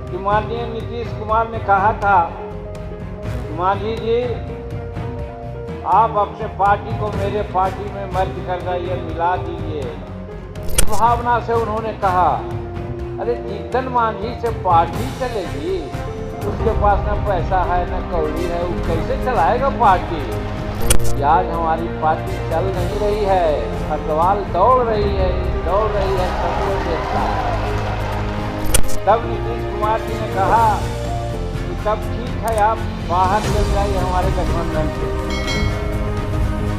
कि माननीय नीतीश कुमार ने कहा था, मांझी जी आप अपने पार्टी को मेरे पार्टी में मर्ज कर जाइए, मिला दीजिए। इस भावना से उन्होंने कहा, अरे जीतन मांझी से पार्टी चलेगी, उसके पास न पैसा है न कौड़ी है, वो कैसे चलाएगा पार्टी। आज हमारी पार्टी चल नहीं रही है, खरदवाल दौड़ रही है सबको देखता है। तब नीतीश कुमार जी ने कहा कि तब ठीक है, आप बाहर चल जाइए हमारे गठबंधन से।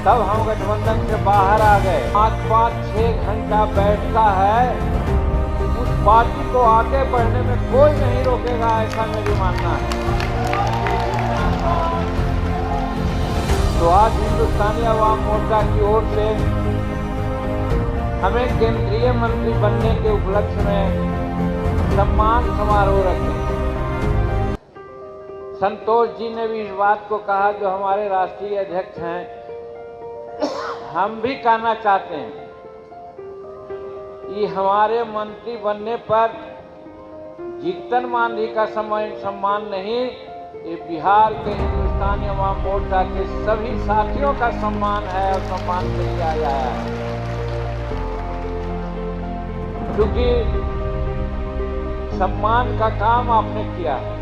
तब हम गठबंधन से बाहर आ गए। 5-6 घंटा बैठता है, उस पार्टी को आगे बढ़ने में कोई नहीं रोकेगा, ऐसा मेरी मानना है। तो आज हिंदुस्तानी अवाम मोर्चा की ओर से हमें केंद्रीय मंत्री बनने के उपलक्ष्य में सम्मान समारोह रखे। संतोष जी ने भी इस बात को कहा, जो हमारे राष्ट्रीय अध्यक्ष हैं, हम भी कहना चाहते हैं कि हमारे मंत्री बनने पर जीतन मांझी का सम्मान नहीं, ये बिहार के हिंदुस्तानी अवाम मोर्चा के सभी साथियों का सम्मान है और सम्मान किया गया है। क्योंकि सम्मान का काम आपने किया है।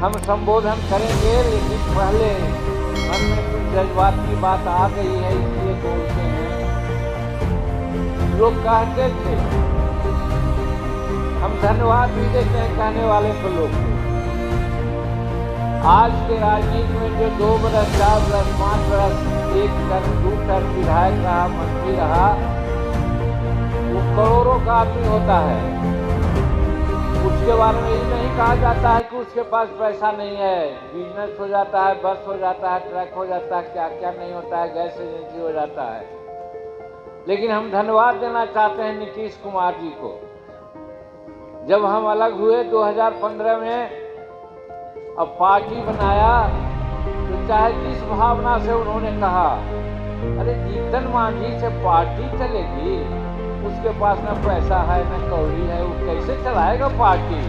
हम संबोधन करेंगे, लेकिन पहले मन में कुछ जज्बात की बात आ गई है, इसलिए बोलते हैं। लोग कहते थे, हम धन्यवाद भी देते हैं कहने वाले को लोग। आज के राजनीति में जो 2 बरस 4 बरस 5 बरस 1 टर्म 2 टर्म विधायक रहा, मंत्री रहा, वो करोड़ों का आदमी होता है। उसके बारे में ये नहीं कहा जाता है कि उसके पास पैसा नहीं है, बिजनेस हो जाता है, बस हो जाता है, ट्रक हो जाता है, क्या क्या नहीं होता है, गैस एजेंसी हो जाता है। लेकिन हम धन्यवाद देना चाहते हैं नीतीश कुमार जी को। जब हम अलग हुए 2015 में, अब पार्टी बनाया, तो चाहे जिस भावना से उन्होंने कहा, अरे जीतन मांझी से पार्टी चलेगी, उसके पास न पैसा है न कौड़ी है, वो कैसे चलाएगा पार्टी।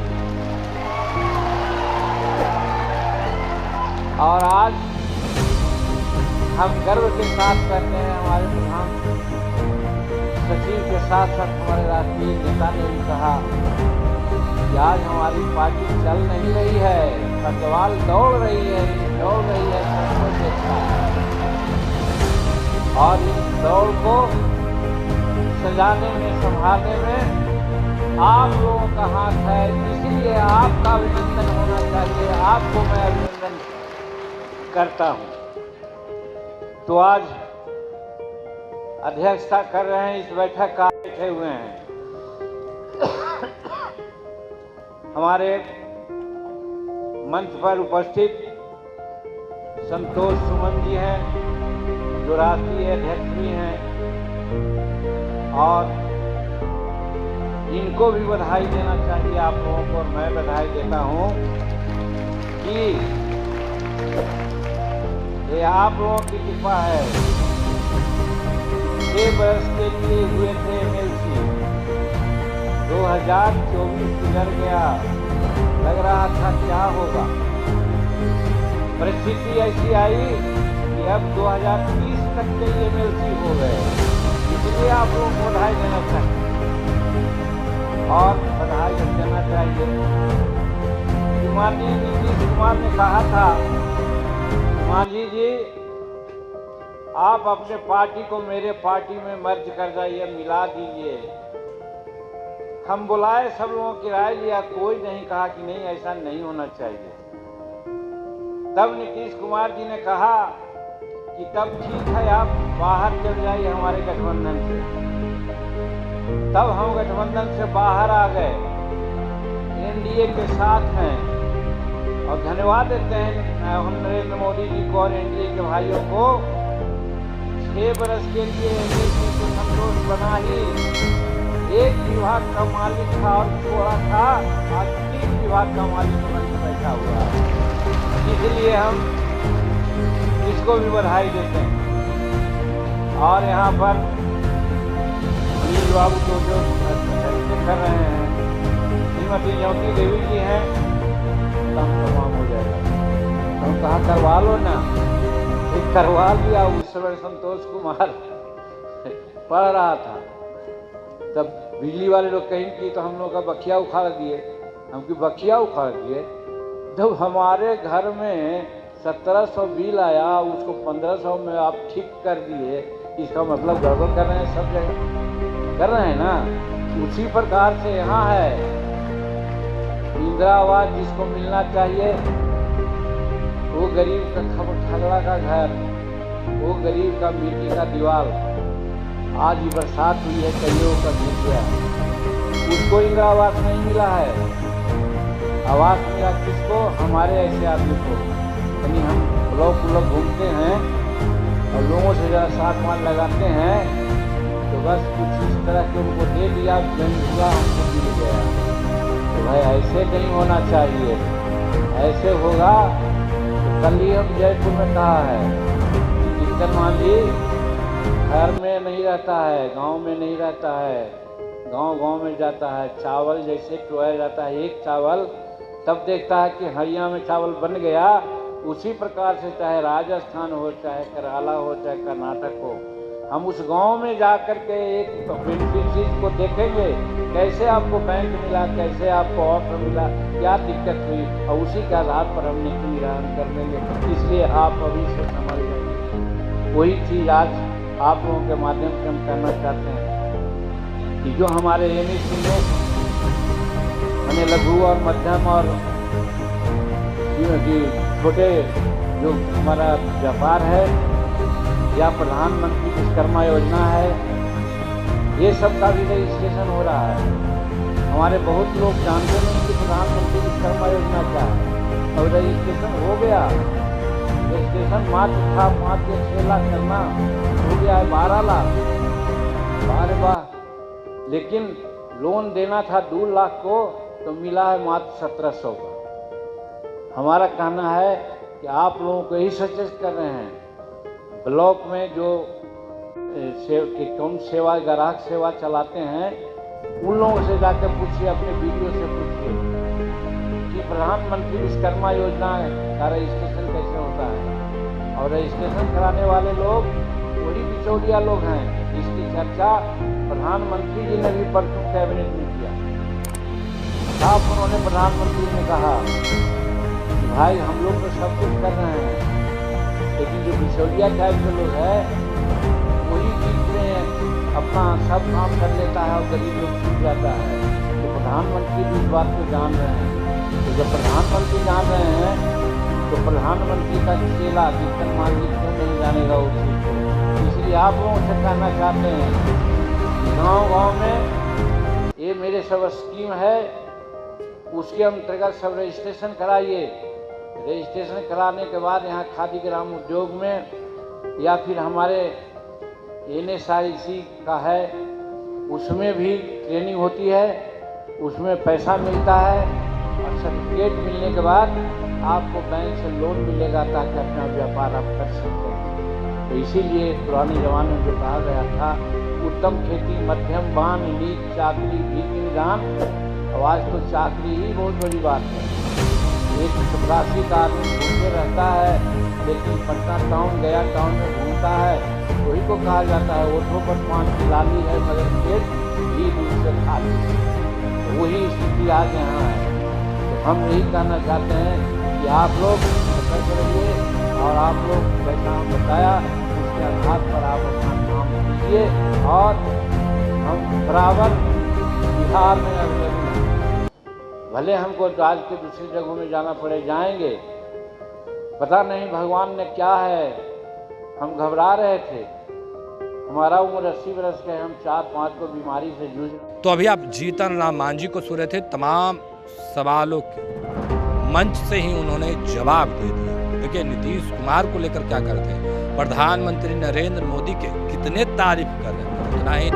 और आज हम गर्व के साथ कहते हैं, हमारे प्रधान सचिव के साथ साथ हमारे राष्ट्रीय नेता ने भी कहा कि आज हमारी पार्टी चल नहीं रही है, खरदवाल दौड़ रही है सबको देखता है। और इस दौड़ को सजाने में, संभालने में आप लोगों का हाथ है, इसलिए आपका अभिनंदन होना चाहिए। आपको मैं अभिनंदन करता हूं। तो आज अध्यक्षता कर रहे हैं, इस बैठक का बैठे हुए हैं हमारे मंच पर उपस्थित संतोष सुमन जी हैं, जो राष्ट्रीय अध्यक्ष भी हैं, और इनको भी बधाई देना चाहिए आप लोगों को। मैं बधाई देता हूं कि ये आप लोगों की कृपा है। 6 वर्ष के लिए हुए थे एमएलसी, 2024 गुजर गया, लग रहा था क्या होगा। परिस्थिति ऐसी आई कि अब 2030 तक के एमएलसी हो गए, इसलिए आप लोगों को बधाई देना चाहिए और बधाई देना चाहिए। माननीय नीतीश कुमार ने कहा था, मांझी जी आप अपने पार्टी को मेरे पार्टी में मर्ज कर जाइए, मिला दीजिए। हम बुलाए, सब लोगों की राय लिया, कोई नहीं कहा कि नहीं ऐसा नहीं होना चाहिए। तब नीतीश कुमार जी ने कहा कि तब ठीक है, आप बाहर चल जाइए हमारे गठबंधन से। तब हम गठबंधन से बाहर आ गए, एनडीए के साथ हैं, और धन्यवाद देते हैं हम नरेंद्र मोदी जी को और एनडीए के भाइयों को। 6 बरस के लिए एनडीए को संतोष बना ही, 1 विभाग का मालिक था और छोड़ा था, आज 3 विभाग का मालिक बनकर बैठा हुआ है। इसलिए हम इसको भी बधाई देते हैं। और यहाँ पर अनिल बाबू को जो कर रहे हैं, श्रीमती ज्योति देवी जी हैं, काम तमाम हो जाएगा। तो हम कहा करवा लो ना, एक करवा लिया। उस समय संतोष कुमार पढ़ रहा था, तब बिजली वाले लोग कहीं की तो हम लोग का बखिया उखाड़ दिए, हमकी बखिया उखाड़ दिए। जब हमारे घर में 1700 बिल आया, उसको 1500 में आप ठीक कर दिए, इसका मतलब गड़बड़ कर रहे हैं, सब जगह कर रहे हैं ना। उसी प्रकार से यहाँ है, इंदिरा आवास जिसको मिलना चाहिए, वो गरीब का खगड़ा का घर, वो गरीब का मिट्टी का दीवार, आज ही बरसात हुई है, कईयों का गिर गया, उसको इंदिरा आवास नहीं मिला है। आवास मिला किसको? हमारे ऐसे आदमी को। यानी हम ब्लॉक घूमते हैं और लोगों से ज़रा साथ मान लगाते हैं, तो बस कुछ इस तरह के उनको दे दिया, जन हुआ हमको मिल गया। तो भाई ऐसे नहीं होना चाहिए। ऐसे होगा तो कल ही हम जयपुर में कहा है, कीर्तन मांझी घर में नहीं रहता है, गांव में नहीं रहता है, गांव में जाता है। चावल जैसे टोया जाता है एक चावल, तब देखता है कि हरियाणा में चावल बन गया। उसी प्रकार से चाहे राजस्थान हो, चाहे केरला हो, चाहे कर्नाटक हो, हम उस गांव में जा कर के एक बेनिफिशियरी को देखेंगे, कैसे आपको बैंक मिला, कैसे आपको ऑफर मिला, क्या दिक्कत हुई, और उसी के आधार पर हम नीति निर्धारण कर लेंगे। इसलिए आप अभी से समझ लेंगे। वही चीज़ आज आप लोगों के माध्यम से हम कहना चाहते हैं कि जो हमारे एमएससी में मैंने लघु और मध्यम और छोटे जो हमारा व्यापार है, या प्रधानमंत्री विश्वकर्मा योजना है, ये सब का भी रजिस्ट्रेशन हो रहा है। हमारे बहुत लोग जानते नहीं कि प्रधानमंत्री विश्वकर्मा योजना क्या है, और रजिस्ट्रेशन हो गया। रजिस्ट्रेशन मात्र था 5 या 6 लाख करना, हो गया है 12 लाख। बारे वाह। लेकिन लोन देना था 2 लाख को, तो मिला है मात्र 1700 का। हमारा कहना है कि आप लोगों को यही सचेत कर रहे हैं, ब्लॉक में जो कौन सेवा, ग्राहक सेवा चलाते हैं, उन लोगों से जाकर पूछिए, अपने वीडियो से पूछिए कि प्रधानमंत्री विश्वकर्मा योजना का रजिस्ट्रेशन कैसे होता है। और रजिस्ट्रेशन कराने वाले लोग वही बिचौलिया लोग हैं। इसकी चर्चा प्रधानमंत्री जी ने भी परसों कैबिनेट में किया। साफ उन्होंने प्रधानमंत्री ने कहा कि भाई हम लोग तो सब कुछ कर रहे हैं, लेकिन जो बिचौलिया टाइप के लोग हैं, वही बीच में अपना सब काम कर लेता है और गरीब लोग छूट जाता है। तो प्रधानमंत्री भी इस बात को जान रहे हैं। तो जब प्रधानमंत्री जान रहे हैं, तो प्रधानमंत्री का चेला कीर्तन मांझी क्यों नहीं जानेगा उस चीज़ को। इसलिए आप लोगों से कहना चाहते हैं, गाँव में ये मेरे सब स्कीम है, उसके अंतर्गत सब रजिस्ट्रेशन कराइए। रजिस्ट्रेशन कराने के बाद यहाँ खादी ग्राम उद्योग में, या फिर हमारे NSIC का है, उसमें भी ट्रेनिंग होती है, उसमें पैसा मिलता है, और सर्टिफिकेट मिलने के बाद आपको बैंक से लोन मिलेगा, ताकि अपना व्यापार आप कर सकते हैं। तो इसीलिए पुराने ज़माने में जो कहा गया था, उत्तम खेती मध्यम बान नीच चाकरी भी निदान। आज तो चाकरी ही बहुत बड़ी बात है। एक चपरासी का आदमी घूमते रहता है, लेकिन पटना टाउन, गया टाउन में घूमता है, वही को कहा जाता है ओठों पर 5 की लाली है, मगर पेट भी दूर से खाली है। तो वही स्थिति आज यहाँ है। तो हम यही कहना चाहते हैं कि आप लोग सतर्क रहिए, और आप लोग जैसा हम बताया उसके आधार पर आप अपना काम कीजिए, और हम बराबर बिहार में अवेलेबल हैं। भले हमको राज्य के दूसरी जगहों में जाना पड़े, जाएंगे, पता नहीं भगवान ने क्या है। हम घबरा रहे थे, हमारा उम्र 80 वर्ष का है, हम 4-5 को बीमारी से जूझ रहे। तो अभी आप जीतन राम मांझी को सुन रहे थे। तमाम सवालों के मंच से ही उन्होंने जवाब दे दिया। देखिए नीतीश कुमार को लेकर क्या करते हैं, प्रधानमंत्री नरेंद्र मोदी के कितने तारीफ कर रहे हैं, उतना ही